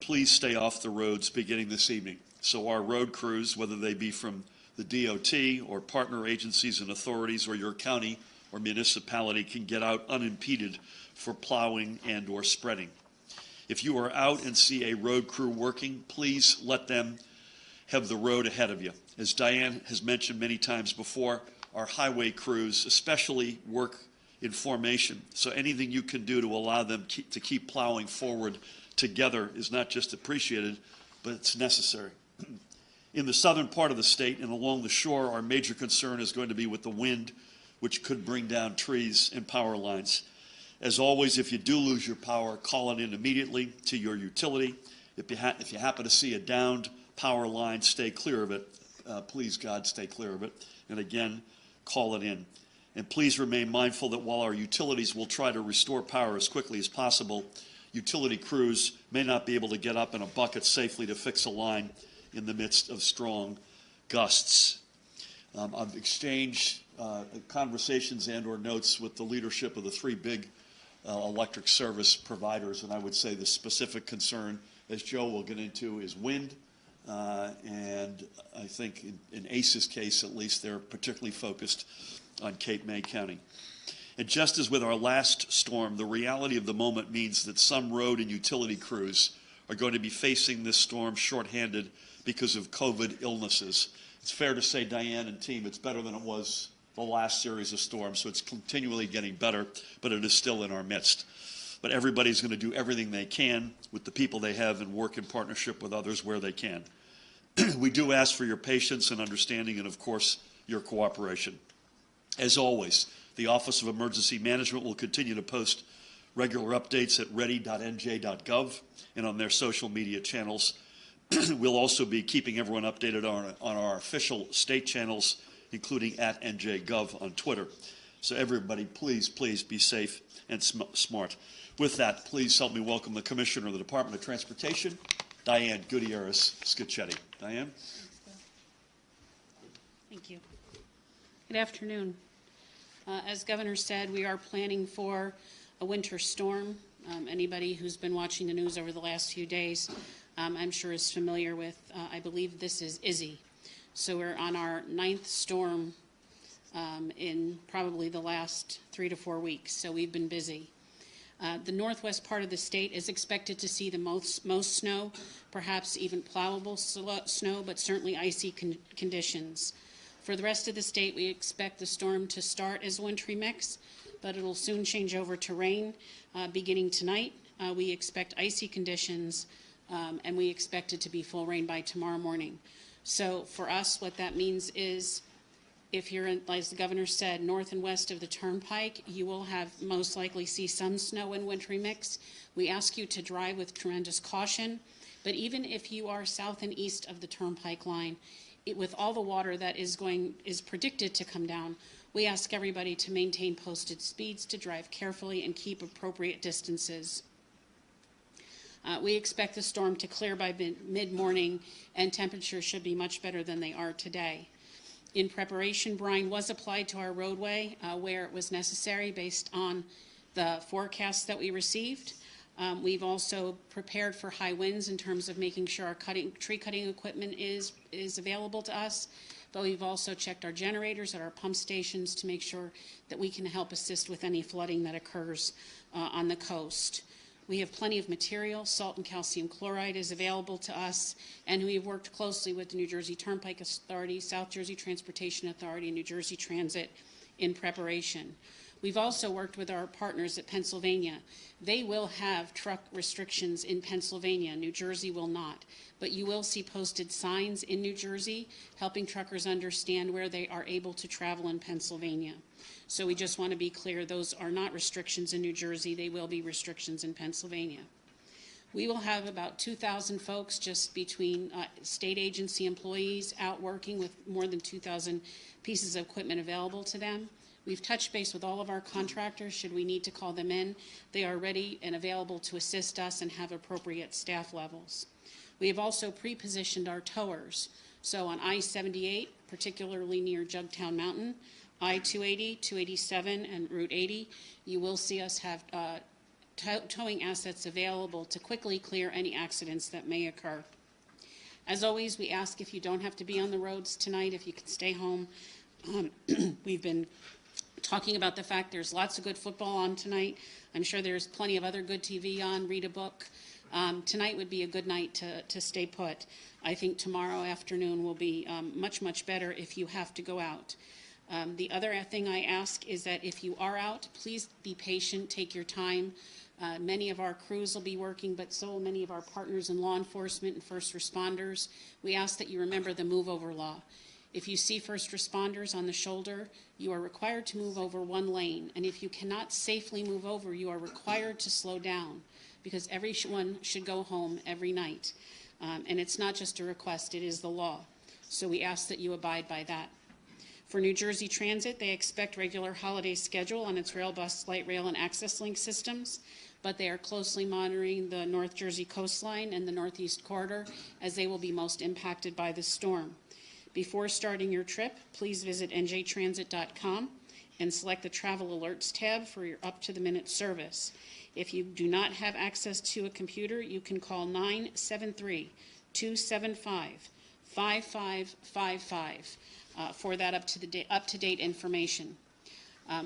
Please stay off the roads beginning this evening. So our road crews, whether they be from the DOT or partner agencies and authorities or your county or municipality, can get out unimpeded for plowing and or spreading. If you are out and see a road crew working, please let them have the road ahead of you. As Diane has mentioned many times before, our highway crews especially work in formation. So anything you can do to allow them to keep plowing forward together is not just appreciated, but it's necessary. In the southern part of the state and along the shore, our major concern is going to be with the wind, which could bring down trees and power lines. As always, if you do lose your power, call it in immediately to your utility. If you happen to see a downed power line, stay clear of it. Please, God, stay clear of it. And again, call it in. And please remain mindful that while our utilities will try to restore power as quickly as possible, utility crews may not be able to get up in a bucket safely to fix a line in the midst of strong gusts. I've exchanged conversations and or notes with the leadership of the three big electric service providers, and I would say the specific concern, as Joe will get into, is wind, and I think in ACE's case at least, they're particularly focused on Cape May County. And just as with our last storm, the reality of the moment means that some road and utility crews are going to be facing this storm shorthanded because of COVID illnesses. It's fair to say, Diane and team, it's better than it was the last series of storms, so it's continually getting better, but it is still in our midst. But everybody's going to do everything they can with the people they have and work in partnership with others where they can. We do ask for your patience and understanding and, of course, your cooperation. As always, the Office of Emergency Management will continue to post regular updates at ready.nj.gov and on their social media channels. We'll also be keeping everyone updated on our official state channels, including at NJGov on Twitter. So everybody, please be safe and smart. With that, please help me welcome the Commissioner of the Department of Transportation, Diane Gutierrez-Scicchetti. Diane? Thank you. Good afternoon. As Governor said, we are planning for a winter storm. Anybody who's been watching the news over the last few days, I'm sure is familiar with, I believe this is Izzy. So we're on our 9th storm in probably the last 3 to 4 weeks, so we've been busy. The northwest part of the state is expected to see the most snow, perhaps even plowable snow, but certainly icy conditions. For the rest of the state, we expect the storm to start as a wintry mix, but it'll soon change over to rain beginning tonight. We expect icy conditions, and we expect it to be full rain by tomorrow morning. So for us, what that means is if you're, as the governor said, north and west of the Turnpike, you will have most likely see some snow and wintry mix. We ask you to drive with tremendous caution, but even if you are south and east of the Turnpike line, with all the water that is predicted to come down, we ask everybody to maintain posted speeds, to drive carefully, and keep appropriate distances. We expect the storm to clear by mid-morning, and temperatures should be much better than they are today. In preparation, brine was applied to our roadway where it was necessary based on the forecasts that we received. We've also prepared for high winds in terms of making sure our tree cutting equipment is available to us, but we've also checked our generators at our pump stations to make sure that we can help assist with any flooding that occurs on the coast. We have plenty of material. Salt and calcium chloride is available to us, and we've worked closely with the New Jersey Turnpike Authority, South Jersey Transportation Authority, and New Jersey Transit in preparation. We've also worked with our partners at Pennsylvania. They will have truck restrictions in Pennsylvania. New Jersey will not. But you will see posted signs in New Jersey helping truckers understand where they are able to travel in Pennsylvania. So we just want to be clear, those are not restrictions in New Jersey. They will be restrictions in Pennsylvania. We will have about 2,000 folks just between state agency employees out working with more than 2,000 pieces of equipment available to them. We've touched base with all of our contractors. Should we need to call them in, they are ready and available to assist us and have appropriate staff levels. We have also pre-positioned our towers. So on I-78, particularly near Jugtown Mountain, I-280, 287, and Route 80, you will see us have towing assets available to quickly clear any accidents that may occur. As always, we ask if you don't have to be on the roads tonight, if you can stay home. We've been talking about the fact there's lots of good football on tonight. I'm sure there's plenty of other good TV on, read a book. Tonight would be a good night to stay put. I think tomorrow afternoon will be much, much better if you have to go out. The other thing I ask is that if you are out, please be patient, take your time. Many of our crews will be working, but so will many of our partners in law enforcement and first responders. We ask that you remember the move over law. If you see first responders on the shoulder, you are required to move over one lane. And if you cannot safely move over, you are required to slow down, because everyone should go home every night. And it's not just a request, it is the law. So we ask that you abide by that. For New Jersey Transit, they expect regular holiday schedule on its rail, bus, light rail, and access link systems, but they are closely monitoring the North Jersey coastline and the Northeast Corridor, as they will be most impacted by the storm. Before starting your trip, please visit njtransit.com and select the Travel Alerts tab for your up-to-the-minute service. If you do not have access to a computer, you can call 973-275-5555 for that up-to-date information.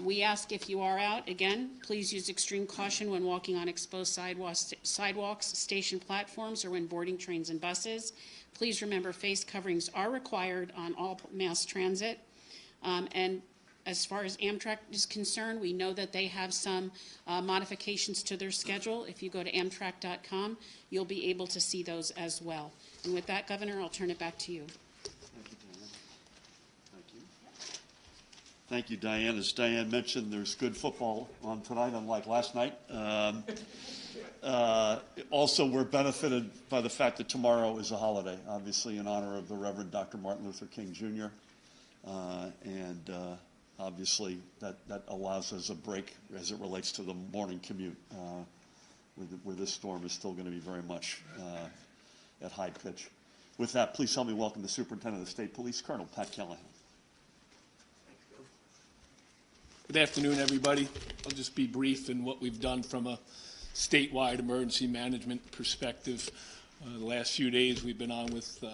We ask if you are out, again, please use extreme caution when walking on exposed sidewalks, station platforms, or when boarding trains and buses. Please remember face coverings are required on all mass transit. And as far as Amtrak is concerned, we know that they have some modifications to their schedule. If you go to amtrak.com, you'll be able to see those as well. And with that, Governor, I'll turn it back to you. Thank you, Diane. As Diane mentioned, there's good football on tonight, unlike last night. Also, we're benefited by the fact that tomorrow is a holiday, obviously in honor of the Reverend Dr. Martin Luther King, Jr. Obviously, that allows us a break as it relates to the morning commute, where this storm is still going to be very much at high pitch. With that, please help me welcome the Superintendent of the State Police, Colonel Pat Callahan. Good afternoon, everybody. I'll just be brief in what we've done from a statewide emergency management perspective. The last few days we've been on with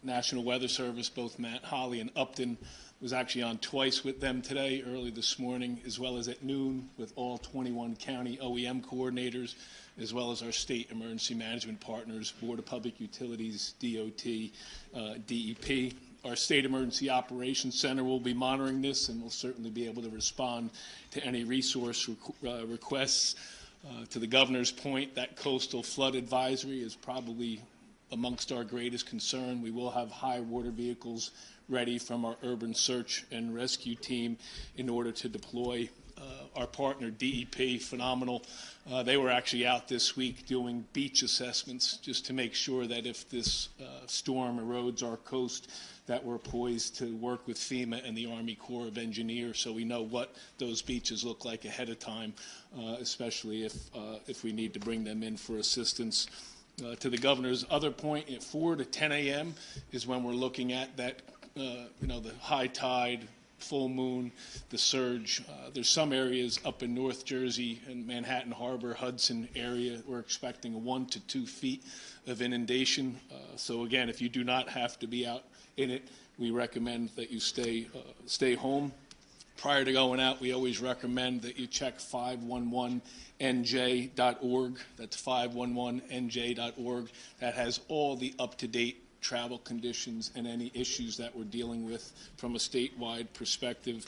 National Weather Service, both Matt Holly and Upton. Was actually on twice with them today, early this morning, as well as at noon with all 21 county OEM coordinators, as well as our state emergency management partners, Board of Public Utilities, DOT, DEP. Our State Emergency Operations Center will be monitoring this and will certainly be able to respond to any resource requests. To the Governor's point, that coastal flood advisory is probably amongst our greatest concern. We will have high water vehicles ready from our urban search and rescue team in order to deploy. Our partner DEP, phenomenal. They were actually out this week doing beach assessments just to make sure that if this storm erodes our coast, that we're poised to work with FEMA and the Army Corps of Engineers so we know what those beaches look like ahead of time, especially if we need to bring them in for assistance. To the Governor's other point, at 4 to 10 a.m. is when we're looking at that, the high tide, full moon, the surge. There's some areas up in North Jersey and Manhattan Harbor, Hudson area, we're expecting 1 to 2 feet of inundation. So again, if you do not have to be out in it, we recommend that you stay home. Prior to going out, we always recommend that you check 511nj.org. That's 511nj.org. That has all the up-to-date travel conditions and any issues that we're dealing with from a statewide perspective.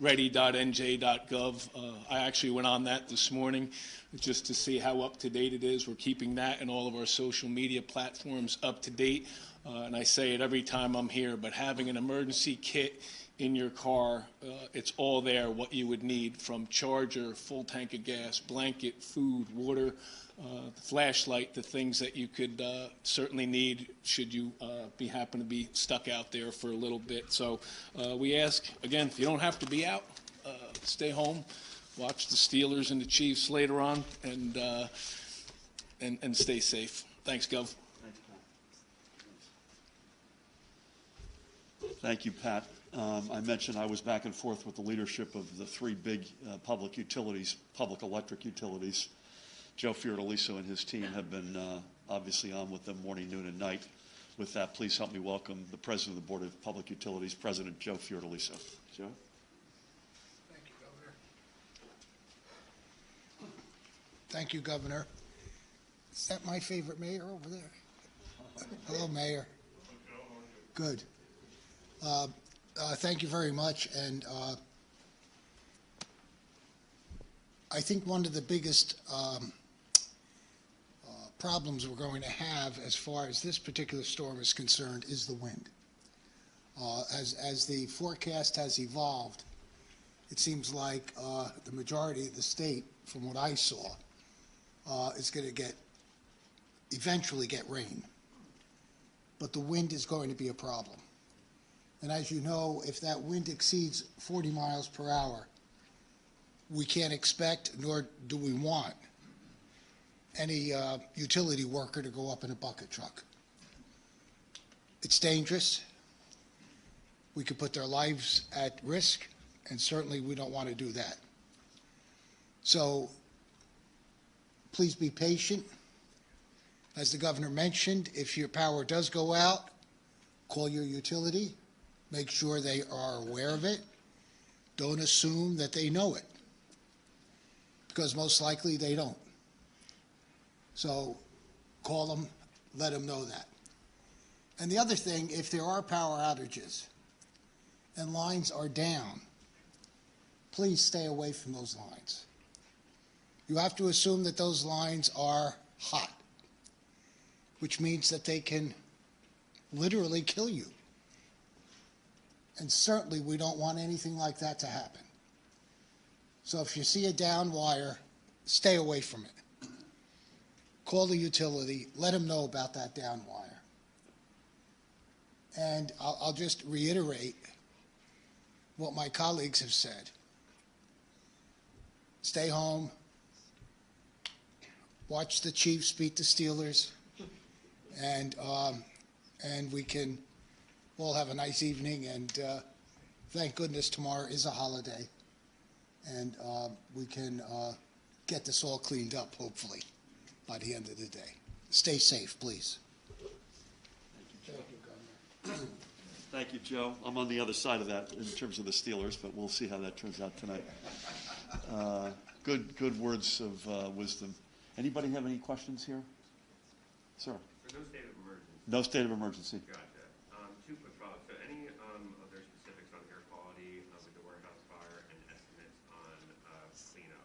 Ready.nj.gov. I actually went on that this morning just to see how up to date it is. We're keeping that and all of our social media platforms up to date. And I say it every time I'm here, but having an emergency kit in your car, it's all there, what you would need, from charger, full tank of gas, blanket, food, water, flashlight, the things that you could certainly need should you happen to be stuck out there for a little bit. So we ask, again, if you don't have to be out, stay home, watch the Steelers and the Chiefs later on, and stay safe. Thanks, Gov. Thank you, Pat. I mentioned I was back and forth with the leadership of the three big public utilities, public electric utilities, Joe Fiordaliso and his team have been obviously on with them morning, noon, and night. With that, please help me welcome the President of the Board of Public Utilities, President Joe Fiordaliso. Joe? Thank you, Governor. Thank you, Governor. Is that my favorite mayor over there? Hello, Mayor. Good. Thank you very much. And I think one of the biggest problems we're going to have as far as this particular storm is concerned is the wind. As the forecast has evolved, it seems like the majority of the state, from what I saw, is going to eventually get rain. But the wind is going to be a problem. And as you know, if that wind exceeds 40 miles per hour, we can't expect, nor do we want, any utility worker to go up in a bucket truck. It's dangerous. We could put their lives at risk, and certainly we don't want to do that. So please be patient. As the governor mentioned, if your power does go out, call your utility. Make sure they are aware of it. Don't assume that they know it, because most likely they don't. So call them, let them know that. And the other thing, if there are power outages and lines are down, please stay away from those lines. You have to assume that those lines are hot, which means that they can literally kill you. And certainly we don't want anything like that to happen. So if you see a down wire, stay away from it. Call the utility, let them know about that down wire. And I'll just reiterate what my colleagues have said. Stay home, watch the Chiefs beat the Steelers, and we can all have a nice evening, and thank goodness tomorrow is a holiday, and we can get this all cleaned up, hopefully, by the end of the day. Stay safe, please. Thank you, Governor. Thank you, Joe. I'm on the other side of that in terms of the Steelers, but we'll see how that turns out tonight. Good words of wisdom. Anybody have any questions here? Sir? So no state of emergency? No state of emergency. Gotcha. Two quick follow-ups. So any other specifics on air quality with the warehouse fire and estimates on cleanup?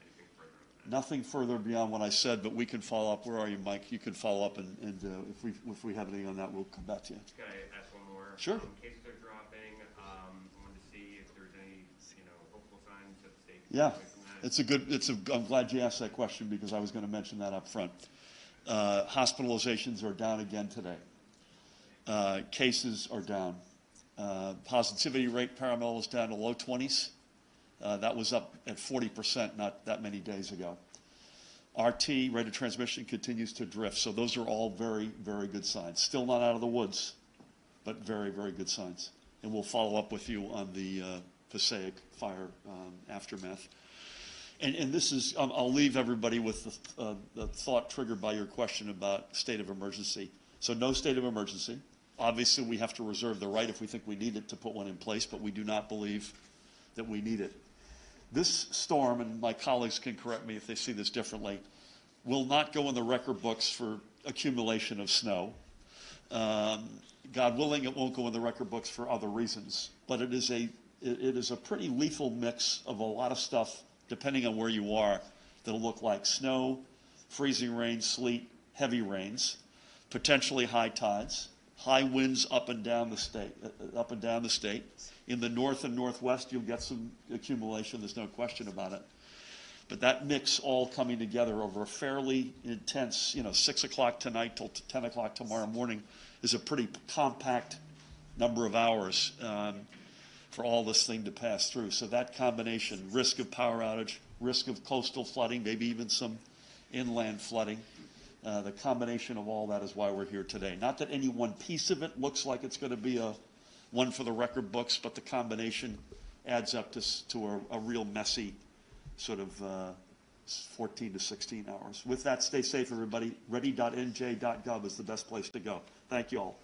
Anything further on that? Nothing further beyond what I said, but we can follow up. Where are you, Mike? You can follow up, and if we have anything on that, we'll come back to you. Can I ask one more? Sure. Cases are dropping. Wanted to see if there's any, hopeful signs that the state can Yeah, get away from that. I'm glad you asked that question, because I was going to mention that up front. Hospitalizations are down again today. Cases are down. Positivity rate, Paramount, is down to low 20s. That was up at 40% not that many days ago. RT, rate of transmission, continues to drift. So those are all very, very good signs. Still not out of the woods, but very, very good signs. And we'll follow up with you on the Passaic fire aftermath. And this is, I'll leave everybody with the thought triggered by your question about state of emergency. So no state of emergency. Obviously, we have to reserve the right, if we think we need it, to put one in place, but we do not believe that we need it. This storm, and my colleagues can correct me if they see this differently, will not go in the record books for accumulation of snow. God willing, it won't go in the record books for other reasons. But it is a pretty lethal mix of a lot of stuff, depending on where you are, that'll look like snow, freezing rain, sleet, heavy rains, potentially high tides, high winds up and down the state. In the north and northwest, you'll get some accumulation. There's no question about it. But that mix all coming together over a fairly intense, 6 o'clock tonight till 10 o'clock tomorrow morning is a pretty compact number of hours for all this thing to pass through. So that combination, risk of power outage, risk of coastal flooding, maybe even some inland flooding, the combination of all that is why we're here today. Not that any one piece of it looks like it's going to be one for the record books, but the combination adds up to a real messy sort of 14 to 16 hours. With that, stay safe, everybody. Ready.nj.gov is the best place to go. Thank you all.